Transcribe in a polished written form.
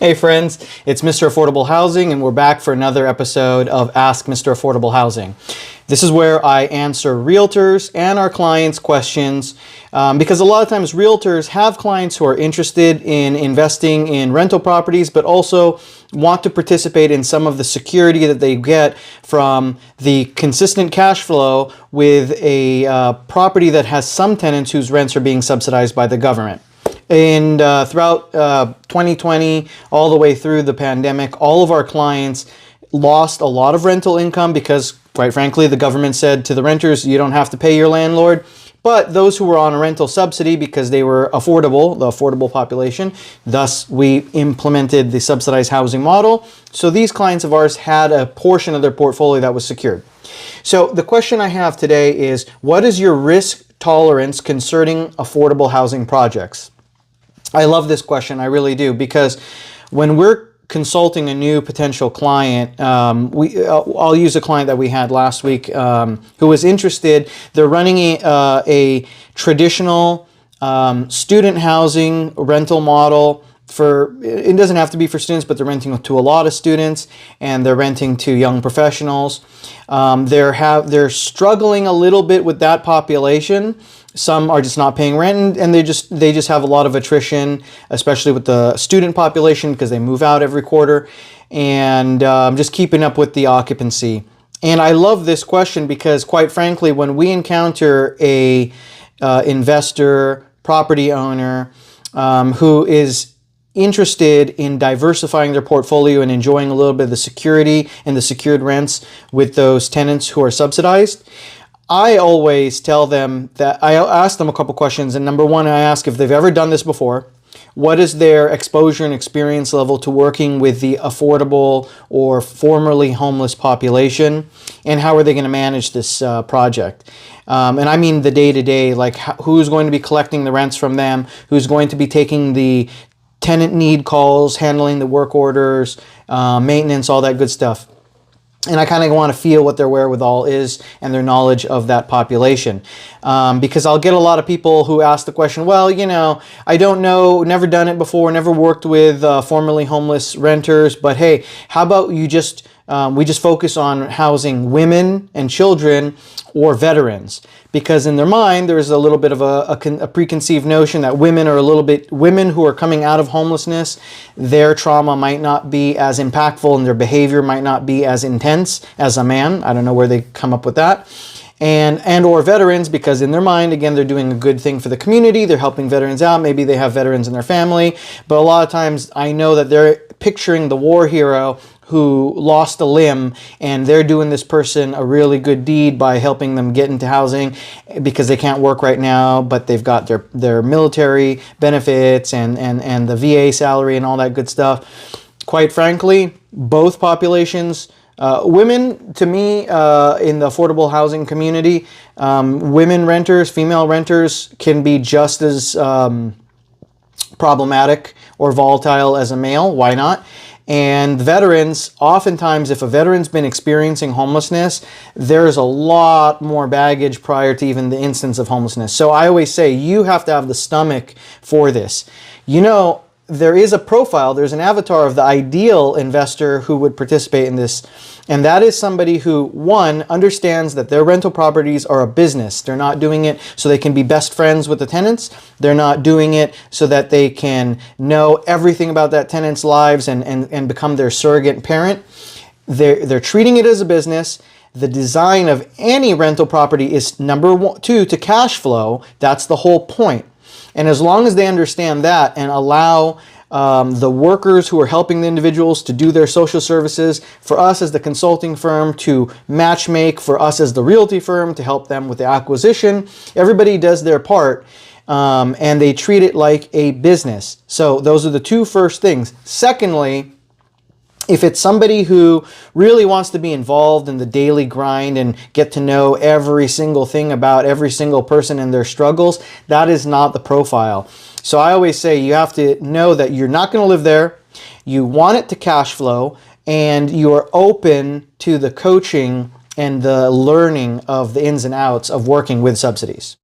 Hey friends, it's Mr. Affordable Housing and we're back for another episode of Ask Mr. Affordable Housing. This is where I answer realtors and our clients' questions because a lot of times realtors have clients who are interested in investing in rental properties but also want to participate in some of the security that they get from the consistent cash flow with a property that has some tenants whose rents are being subsidized by the government. And throughout 2020, all the way through the pandemic, all of our clients lost a lot of rental income because, quite frankly, the government said to the renters, you don't have to pay your landlord. But those who were on a rental subsidy because they were affordable, the affordable population, thus we implemented the subsidized housing model. So these clients of ours had a portion of their portfolio that was secured. So the question I have today is, what is your risk tolerance concerning affordable housing projects? I love this question, I really do, because when we're consulting a new potential client, I'll use a client that we had last week who was interested. They're running a traditional student housing rental model. It doesn't have to be for students, but they're renting to a lot of students and they're renting to young professionals. They're struggling a little bit with that population. Some are just not paying rent and they just have a lot of attrition, especially with the student population because they move out every quarter, and just keeping up with the occupancy. And I love this question because, quite frankly, when we encounter a investor, property owner who is interested in diversifying their portfolio and enjoying a little bit of the security and the secured rents with those tenants who are subsidized, I always tell them that I ask them a couple questions. And number one, I ask if they've ever done this before. What is their exposure and experience level to working with the affordable or formerly homeless population? And how are they going to manage this project? And I mean the day-to-day, like who's going to be collecting the rents from them? Who's going to be taking the tenant need calls, handling the work orders, maintenance, all that good stuff. And I kind of want to feel what their wherewithal is and their knowledge of that population. Because I'll get a lot of people who ask the question, well, you know, I don't know, never done it before, never worked with formerly homeless renters, but hey, how about we just focus on housing women and children or veterans? Because in their mind, there's a little bit of a preconceived notion that women who are coming out of homelessness, their trauma might not be as impactful and their behavior might not be as intense as a man. I don't know where they come up with that. And or veterans, because in their mind, again, they're doing a good thing for the community. They're helping veterans out. Maybe they have veterans in their family. But a lot of times I know that they're picturing the war hero who lost a limb, and they're doing this person a really good deed by helping them get into housing because they can't work right now, but they've got their military benefits and the VA salary and all that good stuff. Quite frankly, both populations, women, to me, in the affordable housing community, women renters, female renters can be just as problematic or volatile as a male. Why not? And veterans, oftentimes, if a veteran's been experiencing homelessness, there's a lot more baggage prior to even the instance of homelessness. So I always say you have to have the stomach for this. You know, there is a profile, there's an avatar of the ideal investor who would participate in this. And that is somebody who, one, understands that their rental properties are a business. They're not doing it so they can be best friends with the tenants. They're not doing it so that they can know everything about that tenant's lives and become their surrogate parent. They're treating it as a business. The design of any rental property is number two, to cash flow. That's the whole point. And as long as they understand that and allow the workers who are helping the individuals to do their social services, for us as the consulting firm to match make, for us as the realty firm to help them with the acquisition, everybody does their part and they treat it like a business. So those are the two first things. Secondly, if it's somebody who really wants to be involved in the daily grind and get to know every single thing about every single person and their struggles, that is not the profile. So I always say you have to know that you're not going to live there, you want it to cash flow, and you are open to the coaching and the learning of the ins and outs of working with subsidies.